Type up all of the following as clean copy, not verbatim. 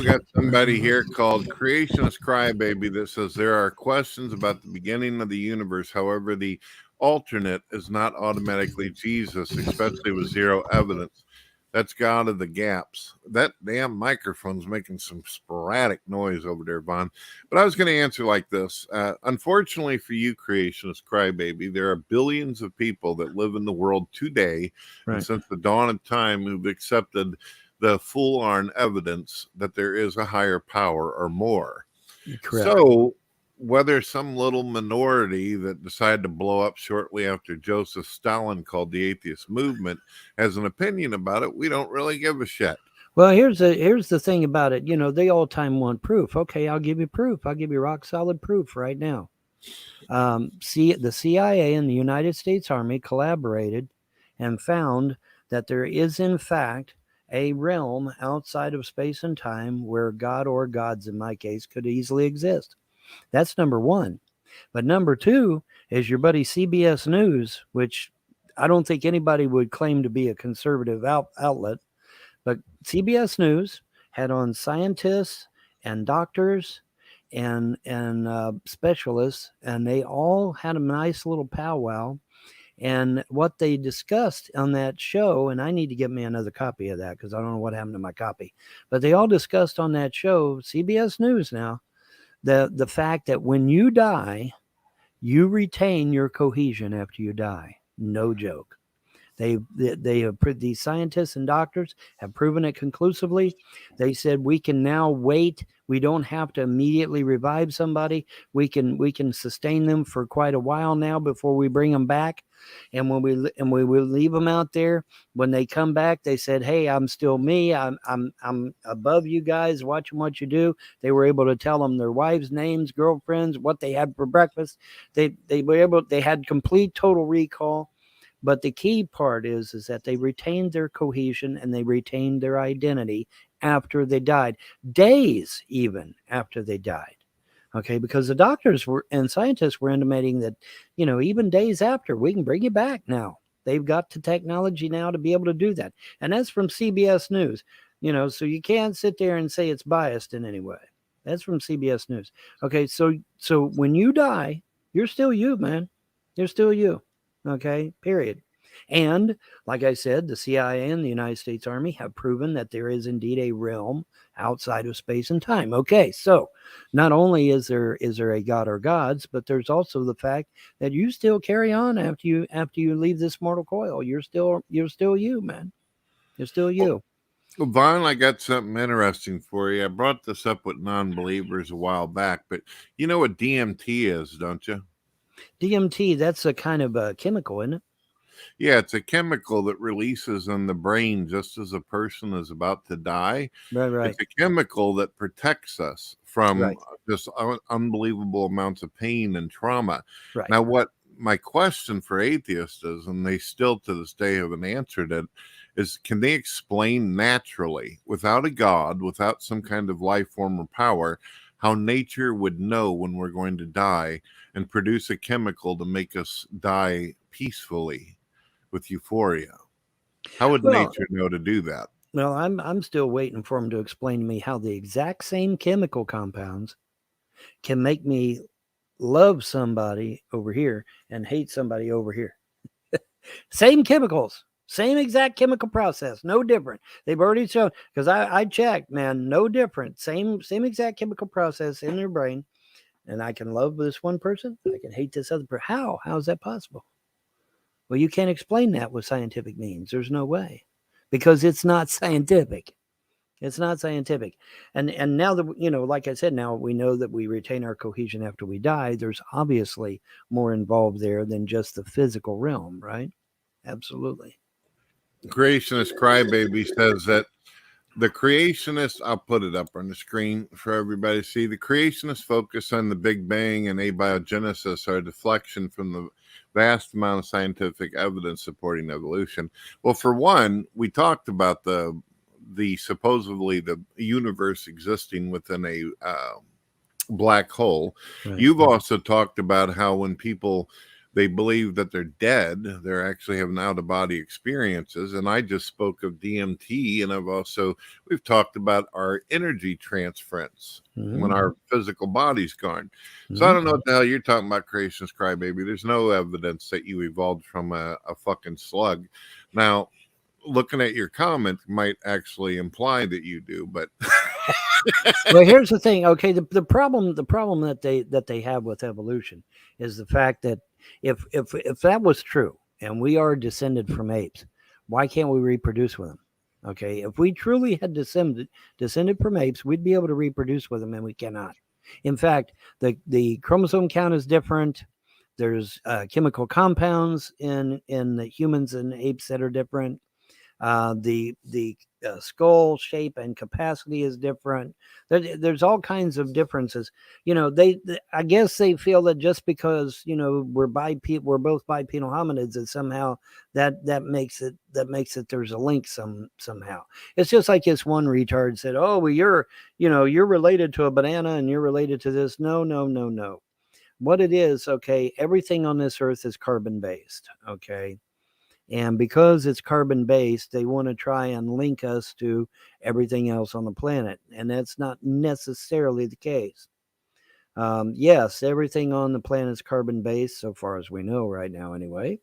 We got somebody here called Creationist Crybaby that says there are questions about the beginning of the universe. However, the alternate is not automatically Jesus, especially with zero evidence. That's God of the gaps. That damn microphone's making some sporadic noise over there, Vaughn. But I was going to answer like this. Unfortunately for you, Creationist Crybaby, there are billions of people that live in the world today, and since the dawn of time, who've accepted the full-on evidence that there is a higher power or more. Correct. So whether some little minority that decided to blow up shortly after Joseph Stalin called the atheist movement has an opinion about it, we don't really give a shit. Well, here's the thing about it. You know, they all time want proof. Okay, I'll give you proof. I'll give you rock solid proof right now. The CIA and the United States Army collaborated and found that there is, in fact, a realm outside of space and time where God, or gods in my case, could easily exist. That's number one. But number two is your buddy CBS News, which I don't think anybody would claim to be a conservative outlet. But CBS News had on scientists and doctors and specialists, and they all had a nice little powwow. And what they discussed on that show, and I need to get me another copy of that because I don't know what happened to my copy, but they all discussed on that show, CBS News now, the fact that when you die, you retain your cohesion after you die. No joke. They have, these scientists and doctors have proven it conclusively. They said we can now wait. We don't have to immediately revive somebody. We can sustain them for quite a while now before we bring them back. And when we will leave them out there, when they come back, they said, "Hey, I'm still me. I'm above you guys. Watching what you do." They were able to tell them their wives' names, girlfriends, what they had for breakfast. They had complete total recall. But the key part is that they retained their cohesion and they retained their identity after they died, days even after they died. Okay, because the doctors and scientists were intimating that, even days after, we can bring you back now. They've got the technology now to be able to do that. And that's from CBS News, so you can't sit there and say it's biased in any way. That's from CBS News. Okay, so when you die, you're still you, man. You're still you. Okay, period. And like I said, the CIA and the United States Army have proven that there is indeed a realm outside of space and time. Okay, so not only is there a god or gods, but there's also the fact that you still carry on after you leave this mortal coil. You're still you, man. You're still you. Well, Vaughn, I got something interesting for you. I brought this up with non-believers a while back, but you know what DMT is, don't you? DMT, that's a kind of a chemical, isn't it? Yeah, it's a chemical that releases in the brain just as a person is about to die. Right. It's a chemical that protects us from just unbelievable amounts of pain and trauma. Right. Now, what my question for atheists is, and they still to this day haven't answered it, is can they explain naturally, without a god, without some kind of life form or power, how nature would know when we're going to die and produce a chemical to make us die peacefully with euphoria? How would nature know to do that? Well, I'm still waiting for them to explain to me how the exact same chemical compounds can make me love somebody over here and hate somebody over here. Same chemicals, same exact chemical process, no different. They've already shown, because I checked, man, no different. Same exact chemical process in their brain, and I can love this one person, I can hate this other person. How is that possible? Well, you can't explain that with scientific means. There's no way, because it's not scientific. It's not scientific. And now that, like I said, now we know that we retain our cohesion after we die. There's obviously more involved there than just the physical realm, right? Absolutely. Creationist Crybaby says that the creationists, I'll put it up on the screen for everybody to see. The creationists focus on the Big Bang and abiogenesis are a deflection from the vast amount of scientific evidence supporting evolution. Well, for one, we talked about the supposedly the universe existing within a black hole. Right. You've also talked about how when people They believe that they're dead. They're actually having out of body experiences. And I just spoke of DMT, and we've talked about our energy transference when our physical body's gone. So I don't know what the hell you're talking about, creationist crybaby. There's no evidence that you evolved from a fucking slug. Now, looking at your comment might actually imply that you do, but Well, here's the thing. Okay, the problem that they have with evolution is the fact that if that was true and we are descended from apes, why can't we reproduce with them? Okay, if we truly had descended from apes, we'd be able to reproduce with them, and we cannot. In fact, the chromosome count is different. There's chemical compounds in the humans and apes that are different. The skull shape and capacity is different. There's all kinds of differences. I guess they feel that just because we're both bipedal hominids, that somehow that makes it there's a link somehow. It's just like this one retard said, "Oh, well, you're related to a banana and you're related to this." No, no, no, no. What it is, okay, everything on this earth is carbon based, okay? And because it's carbon based, they want to try and link us to everything else on the planet. And that's not necessarily the case. Yes, everything on the planet is carbon based, so far as we know right now, anyway.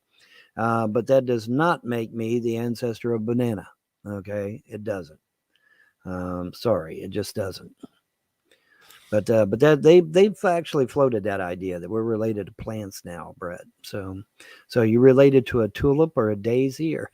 But that does not make me the ancestor of banana. Okay, it doesn't. Sorry, it just doesn't. But that they've actually floated that idea that we're related to plants now, Brett. So you related to a tulip or a daisy or?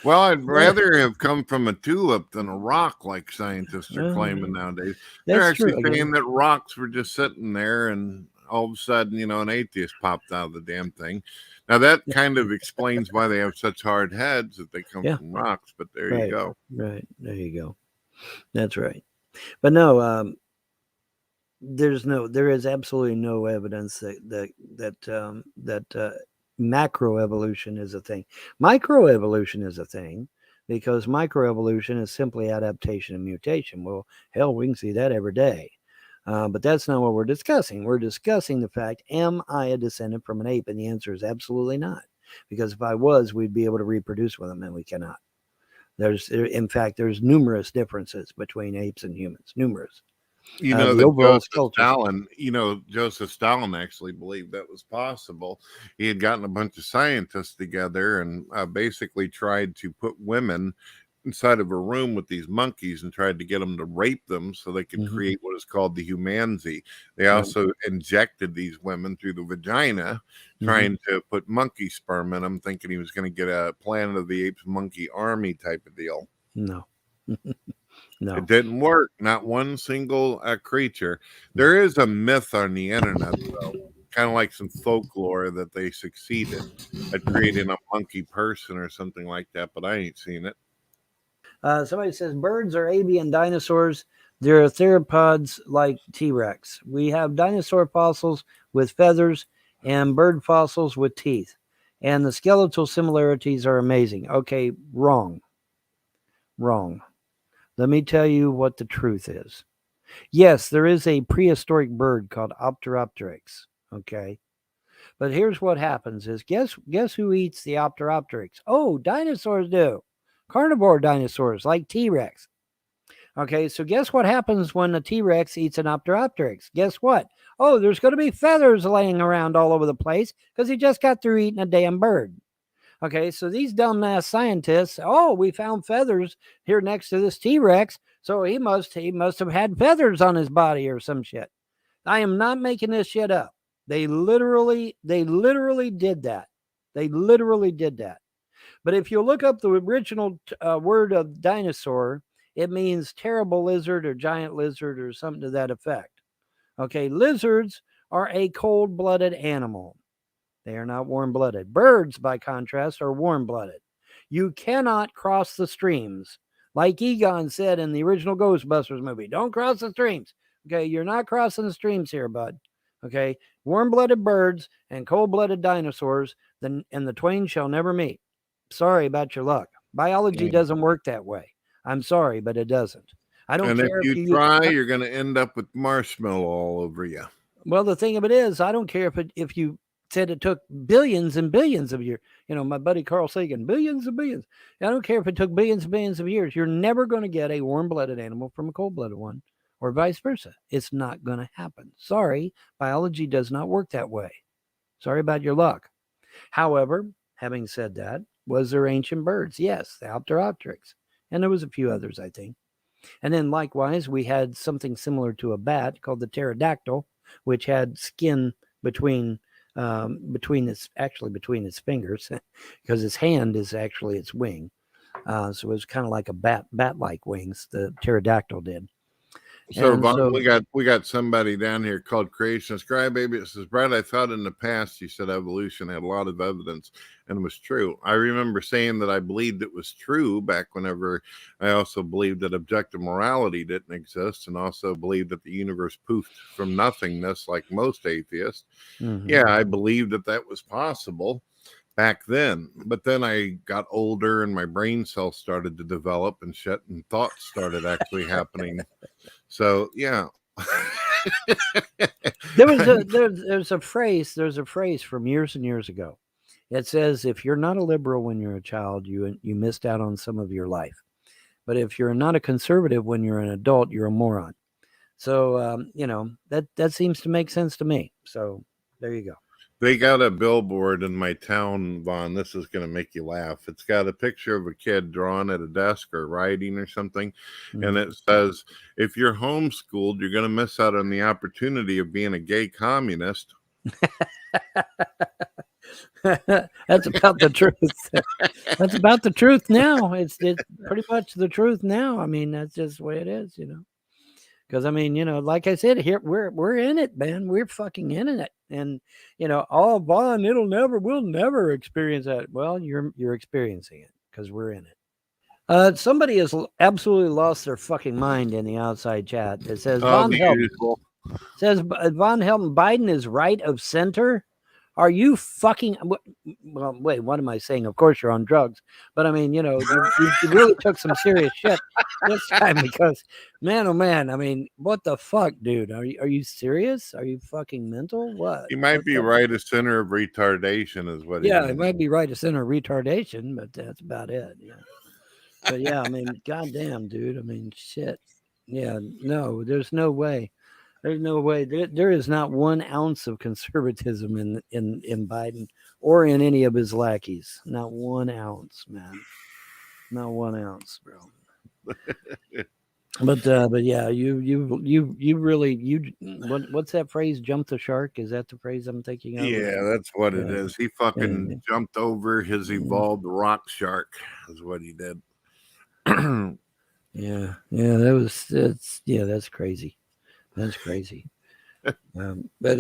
Well, I'd rather have come from a tulip than a rock, like scientists are claiming nowadays. They're actually saying that rocks were just sitting there, and all of a sudden, an atheist popped out of the damn thing. Now that kind of explains why they have such hard heads, that they come from rocks. But there you go. Right, there you go. That's right. But no, there is absolutely no evidence that macroevolution is a thing. Microevolution is a thing because microevolution is simply adaptation and mutation. Well, hell, we can see that every day. But that's not what we're discussing. We're discussing the fact, am I a descendant from an ape? And the answer is absolutely not. Because if I was, we'd be able to reproduce with them, and we cannot. In fact, there's numerous differences between apes and humans. Numerous. Joseph Stalin actually believed that was possible. He had gotten a bunch of scientists together and basically tried to put women inside of a room with these monkeys and tried to get them to rape them so they could create what is called the humanity. They also injected these women through the vagina, trying to put monkey sperm in them, thinking he was going to get a Planet of the Apes monkey army type of deal. No. No. It didn't work. Not one single creature. There is a myth on the internet, though, kind of like some folklore, that they succeeded at creating a monkey person or something like that, but I ain't seen it. Somebody says birds are avian dinosaurs. They're theropods like T-Rex. We have dinosaur fossils with feathers and bird fossils with teeth. And the skeletal similarities are amazing. Okay, wrong. Let me tell you what the truth is. Yes, there is a prehistoric bird called Opteropteryx. Okay. But here's what happens is guess who eats the Opteropteryx? Oh, dinosaurs do. Carnivore dinosaurs like T-Rex. Okay, so guess what happens when a T-Rex eats an Opteropteryx? Guess what? Oh, there's going to be feathers laying around all over the place because he just got through eating a damn bird. Okay, so these dumbass scientists, oh, we found feathers here next to this T-Rex, so he must have had feathers on his body or some shit. I am not making this shit up. They literally did that. They literally did that. But if you look up the original word of dinosaur, it means terrible lizard or giant lizard or something to that effect. Okay, lizards are a cold-blooded animal. They are not warm-blooded. Birds, by contrast, are warm-blooded. You cannot cross the streams. Like Egon said in the original Ghostbusters movie, don't cross the streams. Okay, you're not crossing the streams here, bud. Okay, warm-blooded birds and cold-blooded dinosaurs, and the twain shall never meet. Sorry about your luck. Biology doesn't work that way. I'm sorry, but it doesn't. I don't care if you try, you're going to end up with marshmallow all over you. Well, the thing of it is, I don't care if you said it took billions and billions of years. My buddy Carl Sagan, billions and billions. I don't care if it took billions and billions of years. You're never going to get a warm-blooded animal from a cold-blooded one, or vice versa. It's not going to happen. Sorry, biology does not work that way. Sorry about your luck. However, having said that, was there ancient birds? Yes, the Opteropteryx. And there was a few others, I think. And then likewise, we had something similar to a bat called the pterodactyl, which had skin between its fingers, because its hand is actually its wing. So it was kind of like a bat-like wings. The pterodactyl did. So, Vaughn, we got somebody down here called Creationist Crybaby. It says, Brad, I thought in the past you said evolution had a lot of evidence and it was true. I remember saying that I believed it was true back whenever I also believed that objective morality didn't exist, and also believed that the universe poofed from nothingness like most atheists. Mm-hmm. Yeah, I believed that was possible back then, but then I got older and my brain cells started to develop and shit, and thoughts started actually happening. So yeah. there's a phrase from years and years ago. It says, if you're not a liberal when you're a child, you missed out on some of your life. But if you're not a conservative when you're an adult, you're a moron. So that seems to make sense to me. So there you go. They got a billboard in my town, Vaughn. This is going to make you laugh. It's got a picture of a kid drawn at a desk or writing or something. Mm-hmm. And it says, if you're homeschooled, you're going to miss out on the opportunity of being a gay communist. That's about the truth. That's about the truth now. It's pretty much the truth now. I mean, that's just the way it is, Because, I mean, like I said, here we're in it, man. We're fucking in it. And, Vaughn, we'll never experience that. Well, you're experiencing it because we're in it. Somebody has absolutely lost their fucking mind in the outside chat. It says, Von Helton, Biden is right of center. Are you fucking... Well, wait, what am I saying? Of course you're on drugs. But, I mean, you really took some serious shit this time because, man, oh, man, I mean, what the fuck, dude? Are you serious? Are you fucking mental? What? He might be right of center of retardation is what he might be right of center of retardation, but that's about it. Yeah. But, yeah, I mean, goddamn, dude. I mean, shit. Yeah, no, there's no way. There's no way. There is not 1 ounce of conservatism in Biden or in any of his lackeys. Not 1 ounce, man. Not 1 ounce, bro. But yeah, you really what's that phrase? Jump the shark? Is that the phrase I'm thinking of? Yeah, that's what it is. He fucking jumped over his evolved rock shark. Is what he did. Yeah, that's crazy. That's crazy. But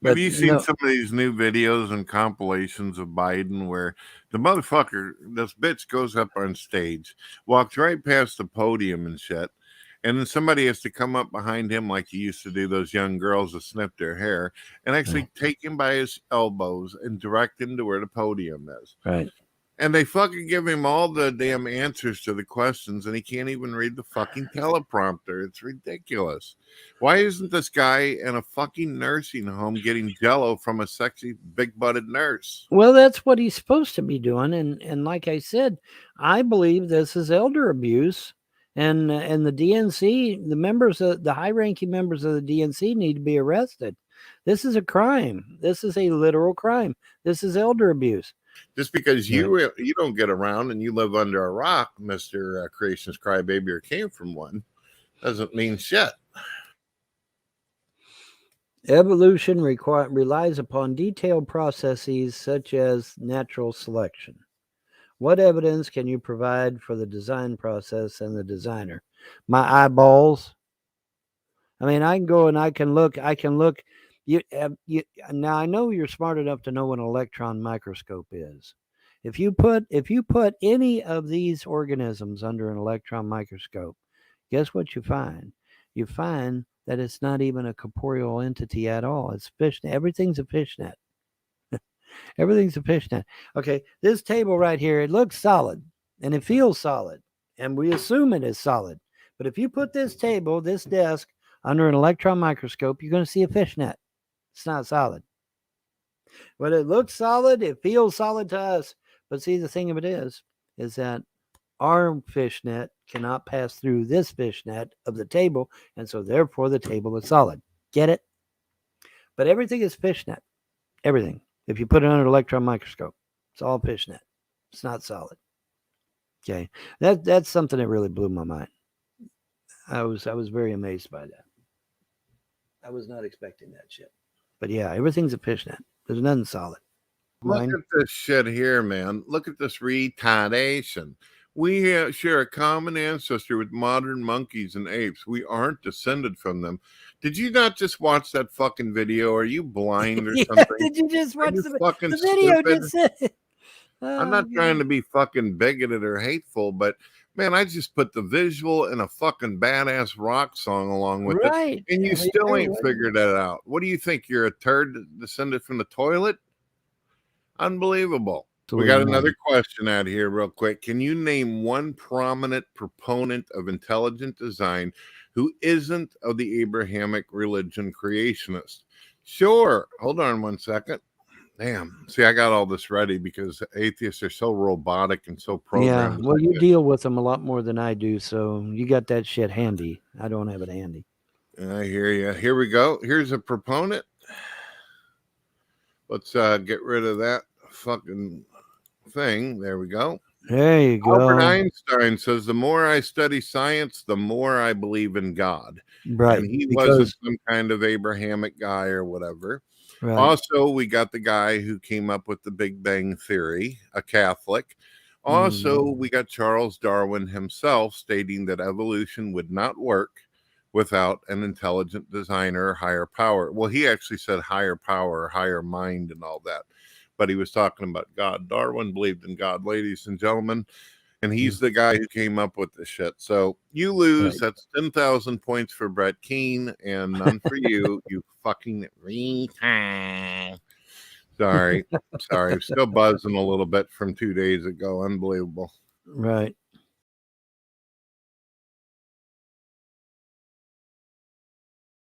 have you seen some of these new videos and compilations of Biden where the motherfucker, this bitch, goes up on stage, walks right past the podium and shit, and then somebody has to come up behind him like he used to do those young girls to snip their hair and actually take him by his elbows and direct him to where the podium is. Right. And they fucking give him all the damn answers to the questions, and he can't even read the fucking teleprompter. It's ridiculous. Why isn't this guy in a fucking nursing home getting jello from a sexy, big-butted nurse? Well, that's what he's supposed to be doing. And like I said, I believe this is elder abuse. And the DNC, the high-ranking members of the DNC need to be arrested. This is a crime. This is a literal crime. This is elder abuse. Just because you don't get around and you live under a rock, Mr. Creationist Crybaby, or came from one, doesn't mean shit. Evolution relies upon detailed processes such as natural selection. What evidence can you provide for the design process and the designer? My eyeballs. I mean, I can go and I can look. Now I know you're smart enough to know what an electron microscope is. If you put any of these organisms under an electron microscope, guess what you find? You find that it's not even a corporeal entity at all. It's fishnet. Everything's a fishnet. Everything's a fishnet. Okay, this table right here, it looks solid and it feels solid, and we assume it is solid. But if you put this table, this desk, under an electron microscope, you're going to see a fishnet. It's not solid. When it looks solid, it feels solid to us. But see, the thing of it is that our fishnet cannot pass through this fishnet of the table, and so therefore the table is solid. Get it? But everything is fishnet. Everything. If you put it under an electron microscope, it's all fishnet. It's not solid. Okay, that's something that really blew my mind. I was very amazed by that. I was not expecting that shit. But yeah, everything's a fishnet. There's nothing solid. Look Mine. at this shit here, man. Look at this retardation. We share a common ancestor with modern monkeys and apes. We aren't descended from them. Did you not just watch that fucking video? Are you blind or Yeah, something? did you just Are watch you fucking the video? stupid? Just said. I'm not trying to be fucking bigoted or hateful, but man, I just put the visual and a fucking badass rock song along with Right. it, and you still ain't figured that out. What do you think? You're a turd descended from the toilet? Unbelievable. We got another question out here real quick. Can you name one prominent proponent of intelligent design who isn't of the Abrahamic religion creationist? Sure. Hold on one second. Damn. See, I got all this ready because atheists are so robotic and so programmed. Yeah, well, you deal with them a lot more than I do, so you got that shit handy. I don't have it handy. I hear you. Here we go. Here's a proponent. Let's get rid of that fucking thing. There we go. There you go. Albert Einstein says, the more I study science, the more I believe in God. Right. And he wasn't some kind of Abrahamic guy or whatever. Right. Also, we got the guy who came up with the Big Bang Theory, a Catholic. Also, we got Charles Darwin himself stating that evolution would not work without an intelligent designer or higher power. Well, he actually said higher power, higher mind and all that. But he was talking about God. Darwin believed in God, ladies and gentlemen. And he's the guy who came up with the shit. So you lose. Right. That's 10,000 points for Brett Keane and none for you. You fucking retard. Sorry. I'm still buzzing a little bit from 2 days ago. Unbelievable. Right.